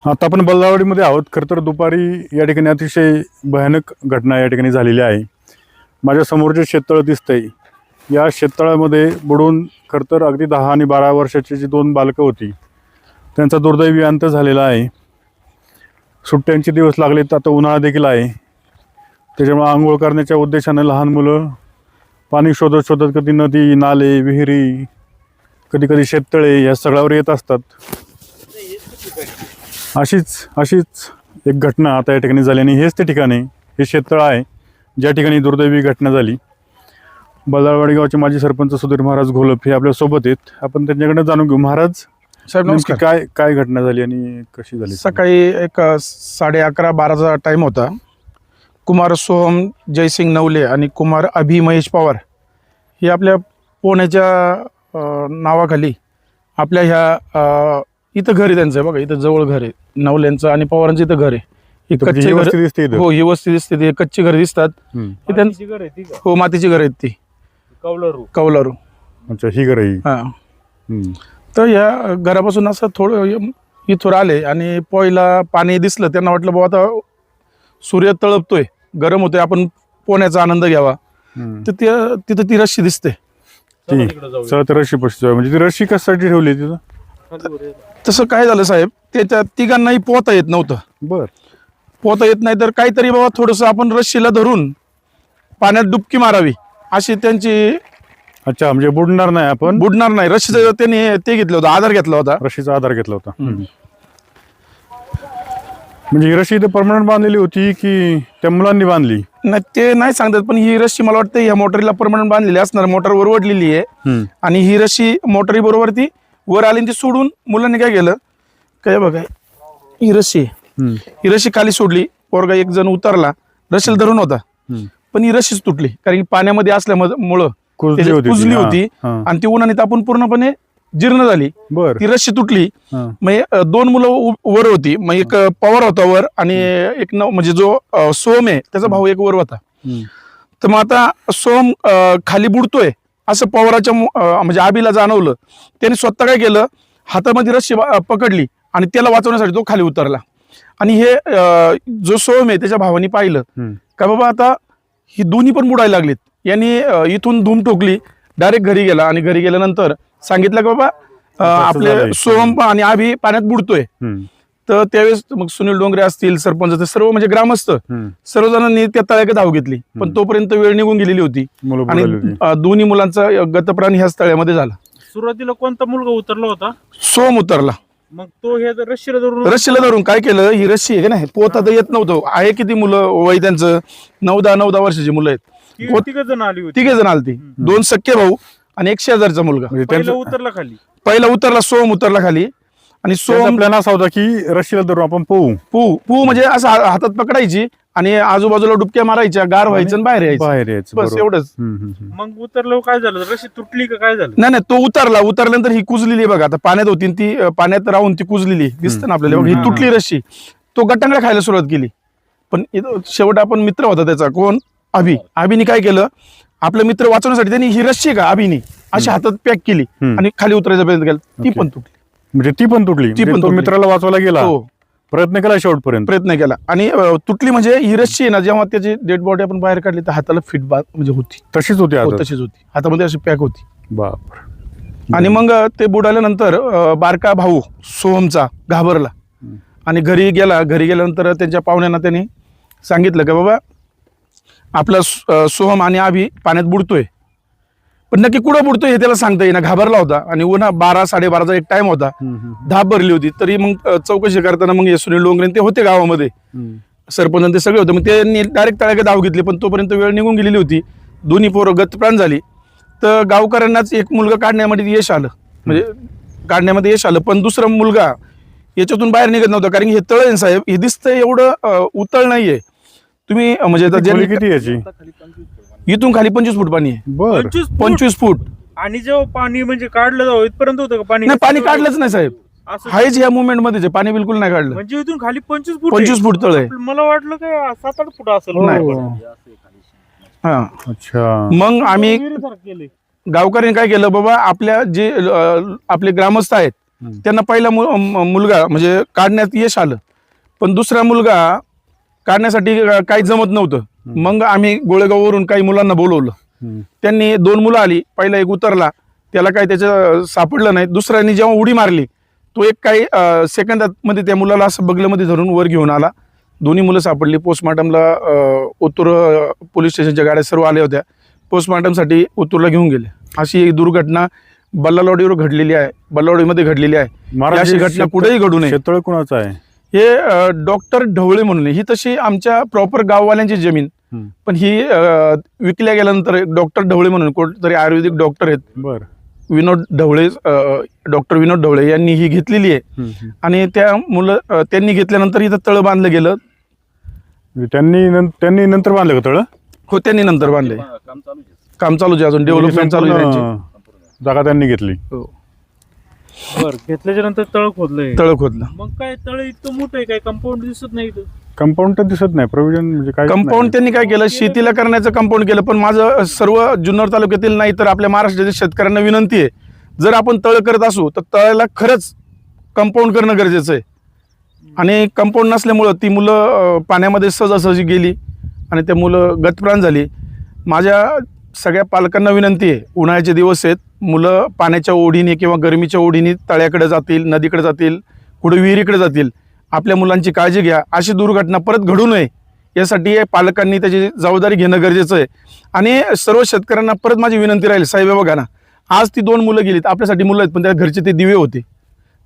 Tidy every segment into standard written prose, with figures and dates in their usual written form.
आता आपण बल्लावाडीमध्ये आहोत. खरं तर दुपारी या ठिकाणी अतिशय भयानक घटना या ठिकाणी झालेली आहे. माझ्या समोर जे शेततळ दिसतंय, या शेततळामध्ये बुडून खरं तर अगदी 10 आणि 12 वर्षाची जी 2 बालकं होती, त्यांचा दुर्दैवी अंत झालेला आहे. सुट्ट्यांचे दिवस लागलेत, आता उन्हाळा देखील आहे. त्याच्यामुळे आंघोळ करण्याच्या उद्देशाने लहान मुलं पाणी शोधत शोधत कधी नदी, नाले, विहिरी, कधी कधी शेततळे या सगळ्यावर येत असतात. अशीच एक घटना आता या ठिकाणी झाली आणि हेच ते ठिकाणी, हे शेततळ आहे ज्या ठिकाणी दुर्दैवी घटना झाली. बल्लाळवाडी गावचे माजी सरपंच सुधीर महाराज घोलप हे आपल्या सोबत आहेत. आपण त्यांच्याकडे जाणून घेऊ. महाराज साहेब नमस्कार. काय काय घटना झाली आणि कशी झाली? सकाळी एक 11:30-12चा टाइम होता. कुमार सोहम जयसिंग नवले आणि कुमार अभि महेश पवार हे आपल्या पुण्याच्या नावाखाली आपल्या ह्या इथं घर आहे त्यांचं. बघा इथं जवळ घर आहे नवल्यांचं आणि पवारांचं. इथं घर आहे. ही कच्ची घर दिसते. हो, ही वस्ती दिसते. ते कच्ची घर दिसतात. हे त्यांची घर आहे. हो, मातीची घर आहेत ती. कौलारू. अच्छा, ही घर आहे. हा. तर या घरापासून असं थोडं इथवर आले आणि पहिला पाणी दिसलं. त्यांना वाटलं बाबा आता सूर्य तळपतोय, गरम होतोय, आपण पोहण्याचा आनंद घ्यावा. तर तिथं ती रस्सी दिसते. रस्सी पडते. म्हणजे ती रस्सी कशासाठी ठेवली तिथं? तसं काय झालं साहेब, त्याच्या तिघांनाही पोहता येत नव्हतं. बर. पोहता येत नाही तर काहीतरी बाबा थोडंसं आपण रस्सीला धरून पाण्यात डुबकी मारावी अशी त्यांची. अच्छा, म्हणजे बुडणार नाही आपण. बुडणार नाही. रस्सीचं त्यांनी ते घेतलं होतं, आधार घेतला होता. रस्सीचा आधार घेतला होता. म्हणजे ही रस्सी इथे परमनंट बांधलेली होती की त्या मुलांनी बांधली? नाही, ते नाही सांगतात, पण ही रस्सी मला वाटतं ह्या मोटरीला परमनंट बांधलेली असणार. मोटर वर ओढलेली आहे आणि ही रस्सी मोटरी बरोबर ती वर आली. ती सोडून मुलांनी काय केलं, काय बघा ही रस्सी खाली सोडली. पोरगा एक जण उतरला, रस्सीला धरून होता, पण ही रस्सीच तुटली. कारण की पाण्यामध्ये असल्यामुळं कुजली होती आणि ती उन्हाने तापून पूर्णपणे जीर्ण झाली. ती रस्सी तुटली. मग 2 मुलं वर होती. मग एक पवार होता वर आणि एक म्हणजे जो सोम आहे त्याचा भाऊ एक वर होता. तर मग आता सोम खाली बुडतोय असं पवाराच्या म्हणजे आबीला जाणवलं. त्याने स्वतः काय केलं, हातामध्ये रस्सी पकडली आणि त्याला वाचवण्यासाठी तो खाली उतरला. आणि हे जो सोम आहे त्याच्या भावाने पाहिलं का बाबा आता ही दोन्ही पण बुडायला लागलीत. यांनी इथून धूम ठोकली, डायरेक्ट घरी गेला आणि घरी गेल्यानंतर सांगितलं की बाबा आपले सोम आणि आभी पाण्यात बुडतोय. तर त्यावेळेस मग सुनील डोंगरे असतील, सरपंच, ते सर्व म्हणजे ग्रामस्थ सर्वजणांनी त्या तळ्याकडे धाव घेतली. पण तोपर्यंत वेळ निघून गेलेली होती आणि दोन्ही मुलांचा गतप्राण ह्याच तळ्यामध्ये झाला. सुरुवातीला कोणता मुलगा उतरला होता? सोम उतरला. मग तो हे रस्सीला धरून काय केलं, ही रस्सी आहे का नाही, पोहता तर येत नव्हतं. आहे किती मुलं वय त्यांचं 9-10 वर्षाची मुलं आहेत. तिघ जण आली होती. 3 जण आलती. 2 सख्खे भाऊ आणि एक शेजारचा मुलगा. उतरला खाली. पहिला उतरला, सोम उतरला खाली. आणि सोम प्लॅन असा होता की रस्सीला धरून आपण पोहू म्हणजे असं हातात पकडायची आणि आजूबाजूला डुबक्या मारायच्या, गार व्हायचं आणि बाहेर यायचं. बस एवढंच. मग उतरलं काय झालं? रस्सी तुटली का काय झालं? नाही, तो उतरल्यानंतर ही कुजलेली बघा. आता पाण्यात होती, ती पाण्यात राहून ती कुजलेली दिसते ना आपल्याला. ही तुटली रस्सी. तो गटांगड्या खायला सुरुवात केली. पण शेवट आपण मित्र होता त्याचा, कोण, अभिनी काय केलं, आपले मित्र वाचवण्यासाठी त्यांनी ही रस्सी का अभिनी अशी हातात पॅक केली आणि खाली उतरायचा प्रयत्न केला. ती पण तुटली. म्हणजे ती पण तुटली. मित्राला वाचवायला गेला, प्रयत्न केला, शेवटपर्यंत प्रयत्न केला आणि तुटली. म्हणजे ही रस्सी ना, जेव्हा त्याची डेड बॉडी आपण बाहेर काढली तर हाताला फिट म्हणजे होती. तशीच होती हातामध्ये अशी पॅक होती. बाप. आणि मग ते बुडाल्यानंतर बारका भाऊ सोहमचा घाबरला आणि घरी गेला. घरी गेल्यानंतर त्यांच्या पाहुण्यांना त्यांनी सांगितलं की बाबा आपला सोहम आणि आभी पाण्यात बुडतोय, पण नक्की कुठं बुडतोय हे त्याला सांगता येईना. घाबरला होता आणि उन्हा 12-12:30चा एक टाइम होता. धाप भरली होती. तरी मग चौकशी करताना मग सुनील डोंगरे ते होते गावामध्ये, सरपंच ते सगळे होते. मग त्यांनी डायरेक्ट तळ्याकडे धाव घेतली. पण तोपर्यंत वेळ निघून गेलेली होती. दोन्ही पोरं गतप्राण झाली. तर गावकऱ्यांनाच एक मुलगा काढण्यामध्ये यश आलं. पण दुसरा मुलगा याच्यातून बाहेर निघत नव्हता. कारण की हे तळ आहे साहेब, हे दिसतंय एवढं उतळ नाहीये. तुम्ही म्हणजे किती याची? इथून खाली 25 फूट पाणी आहे. 25 फूट. आणि जेव्हा पाणी म्हणजे काढलं जाऊ इथपर्यंत होतं का पाणी? नाही, पाणी काढलंच नाही साहेब. हायच ह्या मुवमेंट मध्ये पाणी बिलकुल नाही काढलं. म्हणजे इथून खाली 25 फूट तळ आहे. मला वाटलं काय 7-8 फूट असेल. हा. अच्छा. मग आम्ही गावकऱ्यांनी काय केलं, बाबा आपल्या जे आपले ग्रामस्थ आहेत त्यांना पहिला मुलगा म्हणजे काढण्यात यश आलं, पण दुसरा मुलगा काढण्यासाठी काही जमत नव्हतं. मग आम्ही गोळेगाववरून काही मुलांना बोलवलं. त्यांनी 2 मुलं आली, पहिला एक उतरला, त्याला काही त्याचं सापडलं नाही. दुसऱ्याने जेव्हा उडी मारली, तो एक काही सेकंदात मध्ये त्या मुलाला असं बगलमध्ये धरून वर घेऊन आला. दोन्ही मुलं सापडली. पोस्टमॉर्टमला ओतूर पोलीस स्टेशनच्या गाड्या सर्व आल्या होत्या. पोस्टमॉर्टमसाठी ओतूरला घेऊन गेले. अशी एक दुर्घटना बल्लालवाडीवर घडलेली आहे, बल्लालवाडीमध्ये घडलेली आहे. अशी घटना कुठेही घडू नये. शेततळ कोणाचं आहे हे डॉक्टर ढवळे म्हणून ही तशी आमच्या प्रॉपर गाववाल्यांची जमीन, पण ही विकल्या गेल्यानंतर डॉक्टर ढवळे म्हणून कोणतरी आयुर्वेदिक डॉक्टर आहेत, बरं, विनोद ढवळे, डॉक्टर विनोद ढवळे यांनी ही घेतलेली आहे. आणि त्यांनी घेतल्यानंतर इथं तळ बांधलं गेलं. त्यांनी नंतर बांधलं का तळ? हो, त्यांनी नंतर बांधले. काम चालू आहे, अजून डेव्हलपमेंट चालू आहे त्यांची. जागा त्यांनी घेतली. हो, बर, घेतल्याच्या नंतर तळ खोदलंय. तळ खोदलं. मग काय तळ इतकं मोठं आहे, काय कंपाऊंड दिसत नाही इथं? कंपाऊंड तर दिसत नाही. प्रोव्हिजन म्हणजे काय? कंपाऊंड त्यांनी काय केलं, शेतीला करण्याचं कंपाऊंड केलं. पण माझं सर्व जुन्नर तालुक्यातील नाही तर आपल्या महाराष्ट्रातील शेतकऱ्यांना विनंती आहे, जर आपण तळ करत असू तर तळाला खरंच कंपाऊंड करणं गरजेचं आहे. आणि कंपाऊंड नसल्यामुळं ती मुलं पाण्यामध्ये सहजासहजी गेली आणि त्या मुलं गतप्राण झाली. माझ्या सगळ्या पालकांना विनंती आहे, उन्हाळ्याचे दिवस आहेत, मुलं पाण्याच्या ओढीने किंवा गरमीच्या ओढीने तळ्याकडे जातील, नदीकडे जातील, कुठे विहिरीकडे जातील. आपल्या मुलांची काळजी घ्या. अशी दुर्घटना परत घडू नये यासाठी पालकांनी त्याची जबाबदारी घेणं गरजेचं आहे. आणि सर्व शेतकऱ्यांना परत माझी विनंती राहील, साहेब बघा ना, आज ती 2 मुलं गेलीत, आपल्यासाठी मुलं आहेत, पण त्या घरचे ते दिवे होते.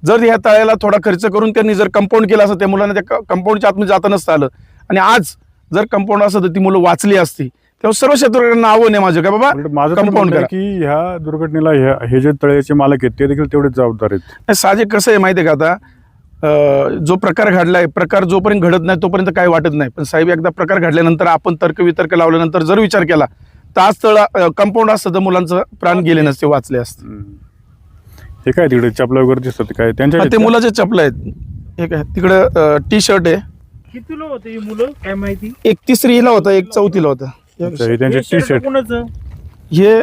जर ह्या तळ्याला थोडा खर्च करून त्यांनी जर कंपाऊंड केलं असतं, त्या मुलांना त्या कंपाऊंडच्या आतमध्ये जाता नसतं आलं, आणि आज जर कंपाऊंड असतं तर ती मुलं वाचली असती. तेव्हा सर्व शेतकऱ्यांना आव्हान आहे माझं, का बाबा माझं कंपाऊंड करा. की ह्या दुर्घटनेला हे जे तळ्याचे मालक आहेत ते देखील तेवढेच जबाबदार आहेत. साहजिक कसं आहे माहिती आहे का, आता जो प्रकार घडलाय, प्रकार जोपर्यंत घडत नाही तोपर्यंत काही वाटत नाही. पण साहेब, एकदा प्रकार घडल्यानंतर आपण तर्कवितर्क लावल्यानंतर जर विचार केला तर आज तळ कंपाऊंड असतं तर मुलांचं प्राण गेले नसते, वाचले असते. हे काय तिकडे चपला वगैरे दिसत काय त्यांच्या? ते मुलाचे चपला आहेत. हे काय तिकडं टी-शर्ट आहे. कितीला होते ही मुलं काय माहिती? एक 3रीला होता, एक 4थीला होता. त्यांचे टी-शर्ट कोणाचं? हे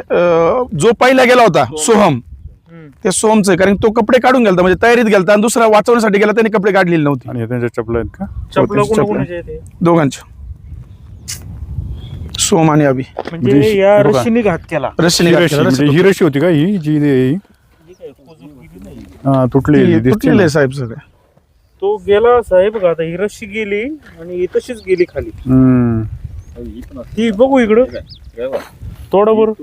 जो पहिला गेला होता सोहम, ते सोहमचं आहे. कारण तो कपडे काढून गेला, म्हणजे तयारीत गेला आणि दुसरा वाचवण्यासाठी गेला, त्याने कपडे काढलेले नव्हते. आणि त्यांच्या चपला आहेत का? चपला कोणाचे आहेत? दोघांच्या, सोहम आणि अभि. म्हणजे या रशीने घात केला. रशीने घात केला. ही रशी होती का ही जी तुटलेली तुटलेले साहेब सगळे. तो गेला साहेब का, आता ही रशी गेली आणि तशीच गेली खाली. ती बघू इकडं थोडं बरं.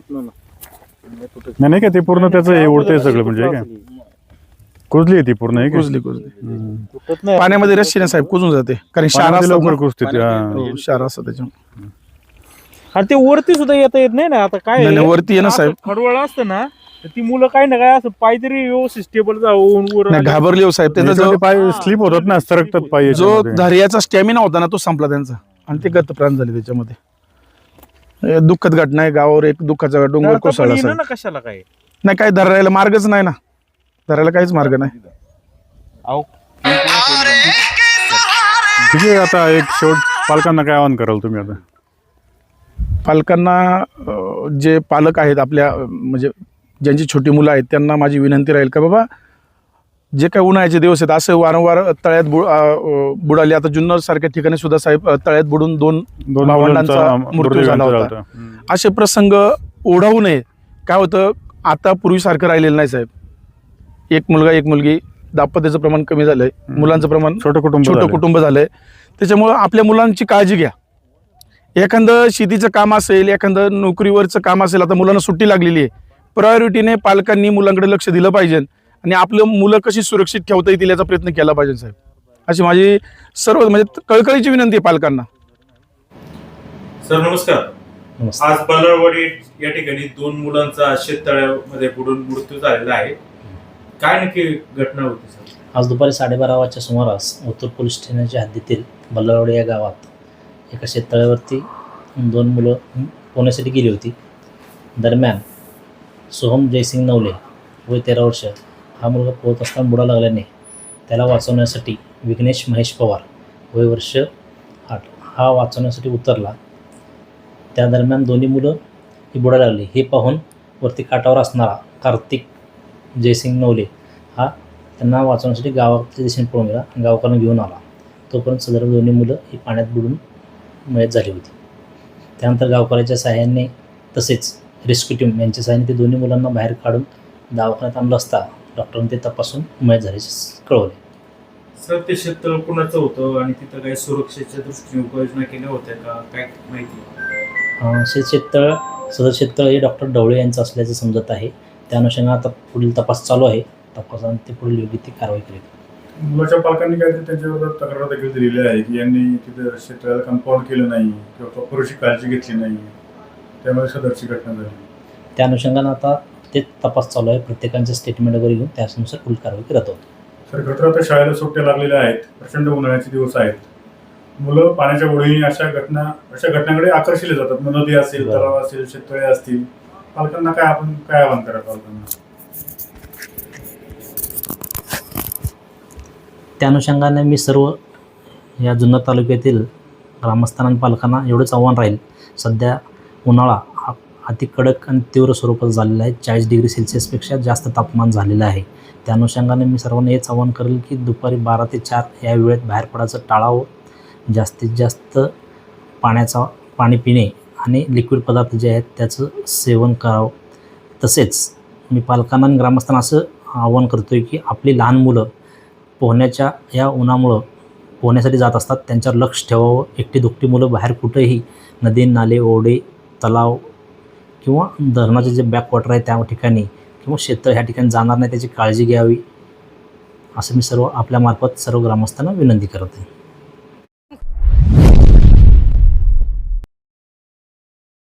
नाही का ते पूर्ण त्याचं हे उडतंय सगळं, म्हणजे काय कुजली आहे ती पूर्ण? आहे कुजली पाण्यामध्ये रस्सीने साहेब कुजून जाते, कारण लवकर कुजते. क्षार असतं त्याच्यामुळे. आणि ते वरती सुद्धा येता येत नाही ना. आता काय वरती आहे ना साहेब, खडवळ असतं ना, ती मुलं काय ना काय असं पाय तरी व्यवस्थित स्टेबल जाऊन घाबरली हो साहेब. त्यांचा जो पाय स्लिप होतात ना, सरकतात पाय. जो धैर्याचा स्टॅमिना होता ना तो संपला त्यांचा, आणि ते गतप्राण झाले. त्याच्यामध्ये दुःखद घटना आहे. गावावर एक दुःखाचा डोंगर कोसळला साहेब. कशाला काय नाही, काही धरायला मार्गच नाही ना, धरायला काहीच मार्ग नाही. ठीक आहे, आता एक शेवट पालकांना काय आवाहन कराल तुम्ही? आता पालकांना, जे पालक आहेत आपल्या, म्हणजे ज्यांची छोटी मुलं आहेत, त्यांना माझी विनंती राहील का बाबा, जे काही उन्हाळ्याचे दिवस आहेत, असं वारंवार तळ्यात बुडाले. आता जुन्नर सारख्या ठिकाणी सुद्धा साहेब तळ्यात बुडून दोन भावंडांचा मृत्यू झाला होता. असे प्रसंग ओढावू नये. काय होतं, आता पूर्वीसारखं राहिलेलं नाही साहेब. एक मुलगा एक मुलगी, दाम्पत्याचं प्रमाण कमी झालंय, मुलांचं प्रमाण छोटं कुटुंब झालंय. त्याच्यामुळं आपल्या मुलांची काळजी घ्या. एखादं शेतीचं काम असेल, एखादं नोकरीवरचं काम असेल, आता मुलांना सुट्टी लागलेली आहे, प्रायोरिटीने पालकांनी मुलांकडे लक्ष दिलं पाहिजे आणि आपलं मुलं कशी सुरक्षित ठेवता येतील याचा प्रयत्न केला पाहिजे साहेब. अशी माझी सर्व म्हणजे कळकळीची विनंती आहे पालकांना. सर नमस्कार. आज बल्लाळवाडी या ठिकाणी 2 मुलांचा शेततळ्यामध्ये बुडून मृत्यू झालेला आहे. काय नक्की घटना होती सर? आज दुपारी 12:30 वाजच्या सुमारास ओतूर पोलीस स्टेशनच्या हद्दीतील बल्लाळवाडी या गावात एका शेततळ्यावरती 2 मुलं पोहण्यासाठी गेली होती. दरम्यान सोहम जयसिंग नवले वय 13 वर्ष हा मुलगा पोहत असताना बुडाला लागल्याने त्याला वाचवण्यासाठी विघ्नेश महेश पवार वय वर्ष 8 हा वाचवण्यासाठी उतरला. त्या दरम्यान दोन्ही मुलं ही बुडायला लागली. हे पाहून वरती काठावर असणारा कार्तिक जयसिंग नवले हा त्यांना वाचवण्यासाठी गावाच्या दिशेने पळून गेला आणि गावकऱ्यांना घेऊन आला. तोपर्यंत सदर दोन्ही मुलं ही पाण्यात बुडून मयत झाली होती. त्यानंतर गावकऱ्याच्या सहाय्याने तसेच रेस्क्यू टीम यांच्या सहाय्याने ते दोन्ही मुलांना बाहेर काढून दवाखान्यात आणलं असता डॉक्टरांनी ते तपासून मयत झाल्याचे कळवले. सर ते शेततळ कुणाचं होतं आणि तिथं काही सुरक्षेच्या दृष्टीने उपाययोजना केल्या होत्या का, काय माहिती? सदर शेततळ हे डॉक्टर ढवळे यांचं असल्याचं समजत आहे. त्या अनुषंगाने आता पुढील तपास चालू आहे. तपासाने ते पुढील योग्य ती कारवाई करेल. मुलाच्या पालकांनी काहीतरी त्यांच्यावर तक्रार देखील दिलेली आहे की यांनी तिथे शेततळ्याला कंपाऊंड केलं नाही किंवा पुरेशी काळजी घेतली नाही, त्यामुळे सदरची घटना झाली. त्या अनुषंगाने आता ते तपास चालू आहे. प्रत्येकांचे स्टेटमेंट वगैरे घेऊन त्यानुसार पुढील कारवाई करत आहोत. सर, खरं तर आता शाळेला सुट्ट्या लागलेल्या आहेत, प्रचंड उन्हाळ्याचे दिवस आहेत. मुलं पाण्याच्या ओढीने अशा घटनांकडे आकर्षिले जातात. नदी असेल, तलाव असेल, शेततळे असतील. पालकांना आपण काय आवाहन करा पालकांना? त्या अनुषंगाने मी सर्व या जुन्नर तालुक्यातील ग्रामस्थांना पालकांना एवढंच आव्हान राहील. सध्या उन्हाळा हा अति कडक आणि तीव्र स्वरूपात झालेला आहे. 40 डिग्री सेल्सिअसपेक्षा जास्त तापमान झालेलं आहे. त्या अनुषंगाने मी सर्वांना हेच आवाहन करेल की दुपारी 12 ते 4 या वेळेत बाहेर पडायचं टाळावं. जास्तीत जास्त पाणी पिणे आणि लिक्विड पदार्थ जे आहेत त्याचं सेवन करावं. तसेच मी पालकांना आणि ग्रामस्थांना असं आवाहन करतो आहे की आपली लहान मुलं पोहण्याच्या या उन्हामुळं पोहण्यासाठी जात असतात, त्यांच्यावर लक्ष ठेवावं. एकटी दुकटी मुलं बाहेर कुठेही नदी, नाले, ओढे, तलाव किंवा धरणाचे जे बॅकवॉटर आहे त्या ठिकाणी किंवा शेततळ ह्या ठिकाणी जाणार नाही, त्याची काळजी घ्यावी असं मी आपल्यामार्फत सर्व ग्रामस्थांना विनंती करत आहे.